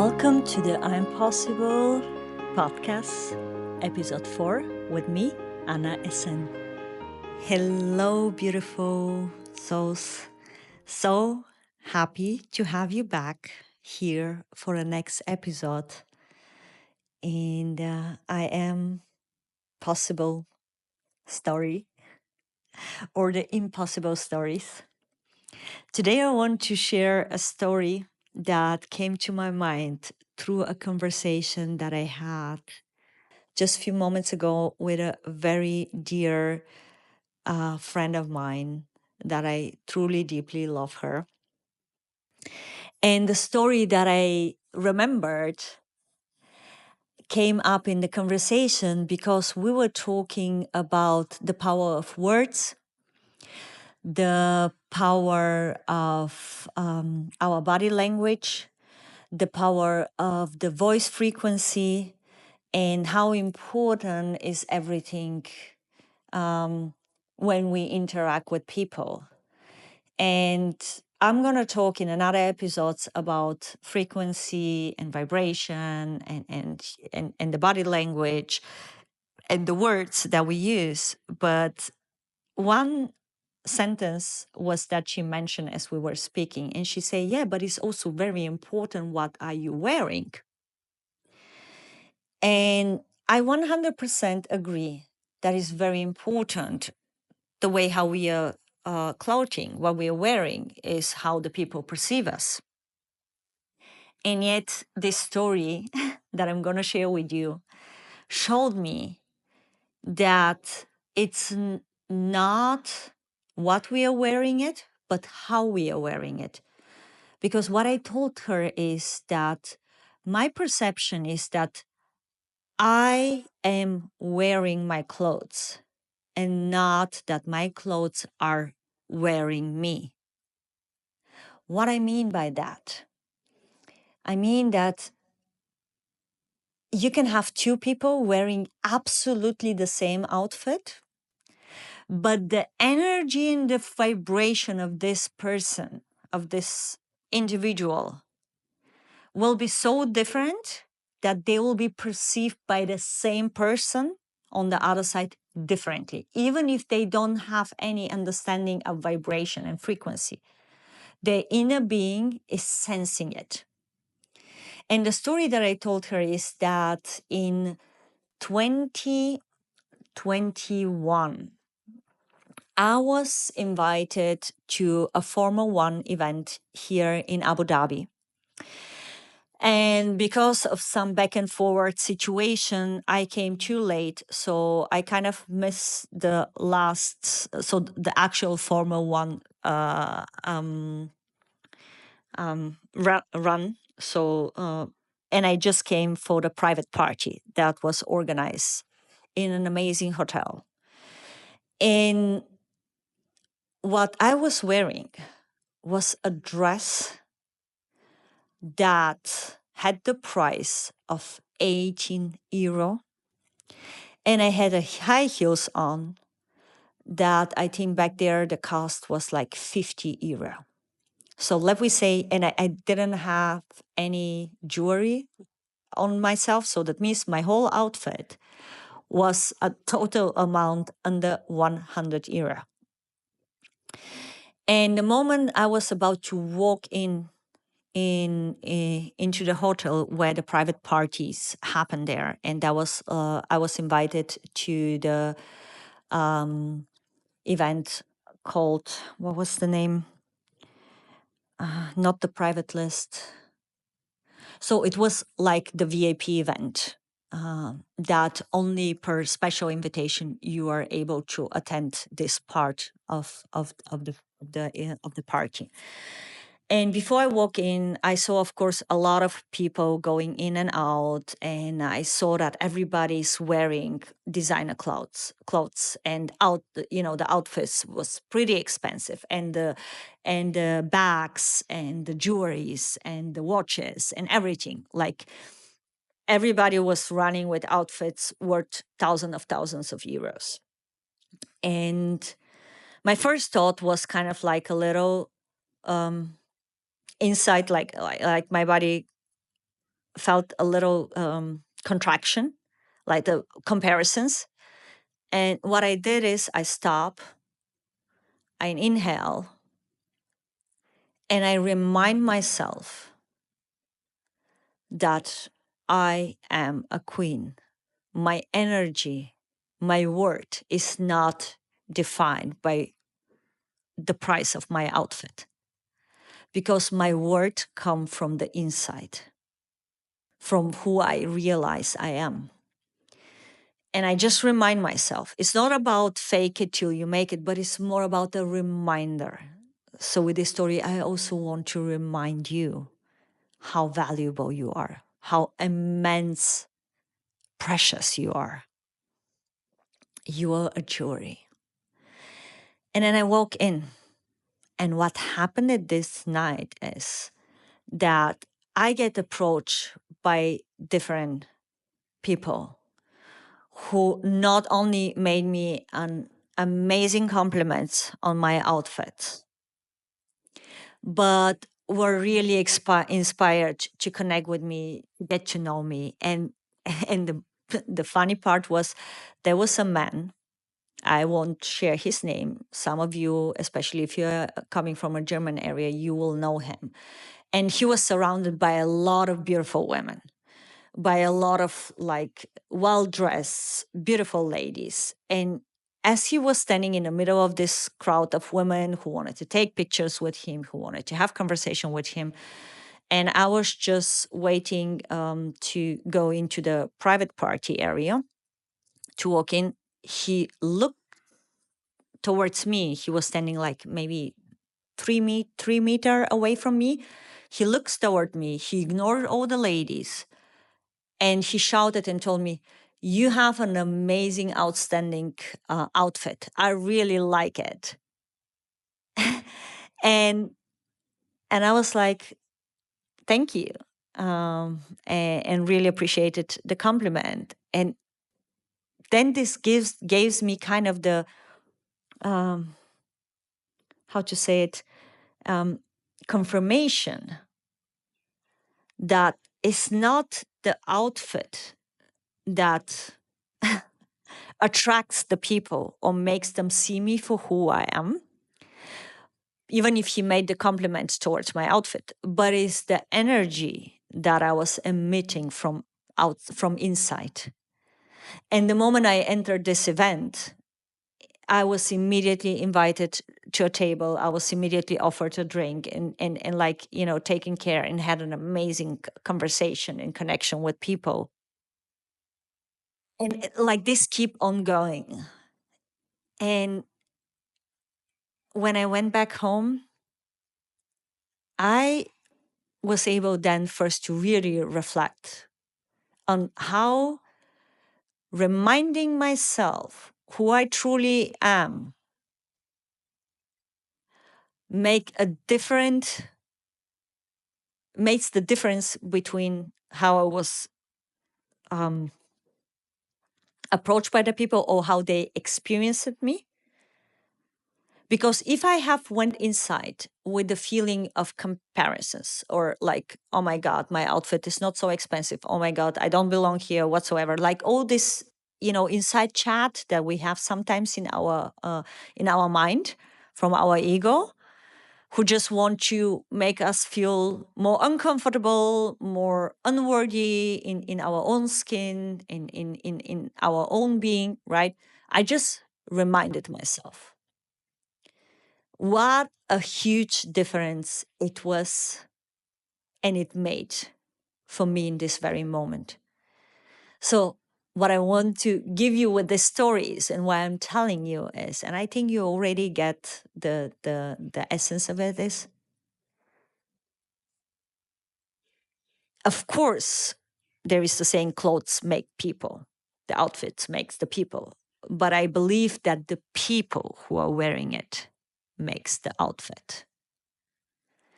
Welcome to the I'm Possible podcast, episode 4, with me, Anna Esen. Hello, beautiful souls. So happy to have you back here for the next episode. And I am Possible Story or the Impossible Stories. Today, I want to share a story that came to my mind through a conversation that I had just a few moments ago with a very dear friend of mine that I truly, deeply love her. And the story that I remembered came up in the conversation because we were talking about the power of words, the power of our body language, the power of the voice frequency, and how important is everything when we interact with people. And I'm going to talk in another episodes about frequency and vibration and the body language and the words that we use. But one sentence was that she mentioned as we were speaking, and she said, yeah, but it's also very important, what are you wearing? And I 100% agree that is very important. The way how we are clothing, what we are wearing, is how the people perceive us. And yet, this story that I'm going to share with you showed me that it's not what we are wearing it, but how we are wearing it. Because what I told her is that my perception is that I am wearing my clothes and not that my clothes are wearing me. What I mean by that? I mean that you can have two people wearing absolutely the same outfit, but the energy and the vibration of this person, of this individual, will be so different that they will be perceived by the same person on the other side differently, even if they don't have any understanding of vibration and frequency. The inner being is sensing it. And the story that I told her is that in 2021, I was invited to a Formula One event here in Abu Dhabi. And because of some back and forward situation, I came too late. So I kind of missed the the actual Formula One run. And I just came for the private party that was organized in an amazing hotel. And what I was wearing was a dress that had the price of 18 euro. And I had a high heels on that I think back there the cost was like 50 euro. So let me say, and I didn't have any jewelry on myself. So that means my whole outfit was a total amount under 100 euro. And the moment I was about to walk into the hotel where the private parties happen there, and that was I was invited to the event called, what was the name? Not the private list. So it was like the VIP event that only per special invitation you are able to attend this part of the party. And before I walk in, I saw, of course, a lot of people going in and out, and I saw that everybody's wearing designer clothes, and the outfits was pretty expensive, and the bags and the jewelries and the watches and everything. Like everybody was running with outfits worth thousands of euros. And my first thought was kind of like a little inside, like my body felt a little contraction, like the comparisons. And what I did is I stop, I inhale, and I remind myself that I am a queen. My energy, my worth is not defined by the price of my outfit, because my worth comes from the inside, from who I realize I am. And I just remind myself, it's not about fake it till you make it, but it's more about a reminder. So with this story, I also want to remind you how valuable you are, how immense, precious you are. You are a jewelry. And then I walk in, and what happened at this night is that I get approached by different people who not only made me an amazing compliments on my outfit, but were really inspired to connect with me, get to know me. And and the funny part was, there was a man, I won't share his name. Some of you, especially if you're coming from a German area, you will know him. And he was surrounded by a lot of beautiful women, by a lot of like well-dressed, beautiful ladies. And as he was standing in the middle of this crowd of women who wanted to take pictures with him, who wanted to have conversation with him, and I was just waiting to go into the private party area to walk in, he looked towards me. He was standing like maybe 3 meter away from me. He looks toward me. He ignored all the ladies, and he shouted and told me, "You have an amazing, outstanding outfit. I really like it." and and I was like, "Thank you," and really appreciated the compliment. And then this gives me kind of the um, how to say it, um, confirmation that it's not the outfit that attracts the people or makes them see me for who I am, even if he made the compliments towards my outfit, but it's the energy that I was emitting from inside. And the moment I entered this event, I was immediately invited to a table. I was immediately offered a drink, and like, taken care, and had an amazing conversation and connection with people. And like this keep on going. And when I went back home, I was able then first to really reflect on how reminding myself who I truly am make a different makes the difference between how I was um, approached by the people or how they experienced me. Because if I have went inside with the feeling of comparisons, or like, oh my God, my outfit is not so expensive. Oh my God, I don't belong here whatsoever. Like all this, inside chat that we have sometimes in our mind from our ego, who just want to make us feel more uncomfortable, more unworthy in our own skin, in our own being, right? I just reminded myself what a huge difference it was and it made for me in this very moment. So, what I want to give you with the stories and why I'm telling you is, and I think you already get the essence of it, is, of course, there is the saying, clothes make people, the outfits makes the people. But I believe that the people who are wearing it makes the outfit.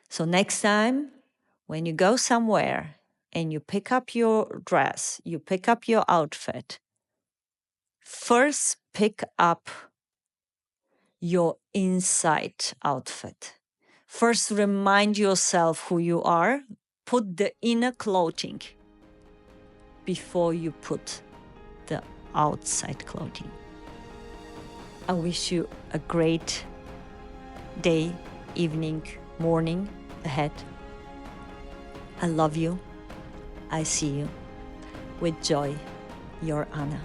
So next time when you go somewhere and you pick up your dress, you pick up your outfit, first pick up your inside outfit. First remind yourself who you are, put the inner clothing before you put the outside clothing. I wish you a great day, evening, morning ahead. I love you. I see you. With joy, your Anna.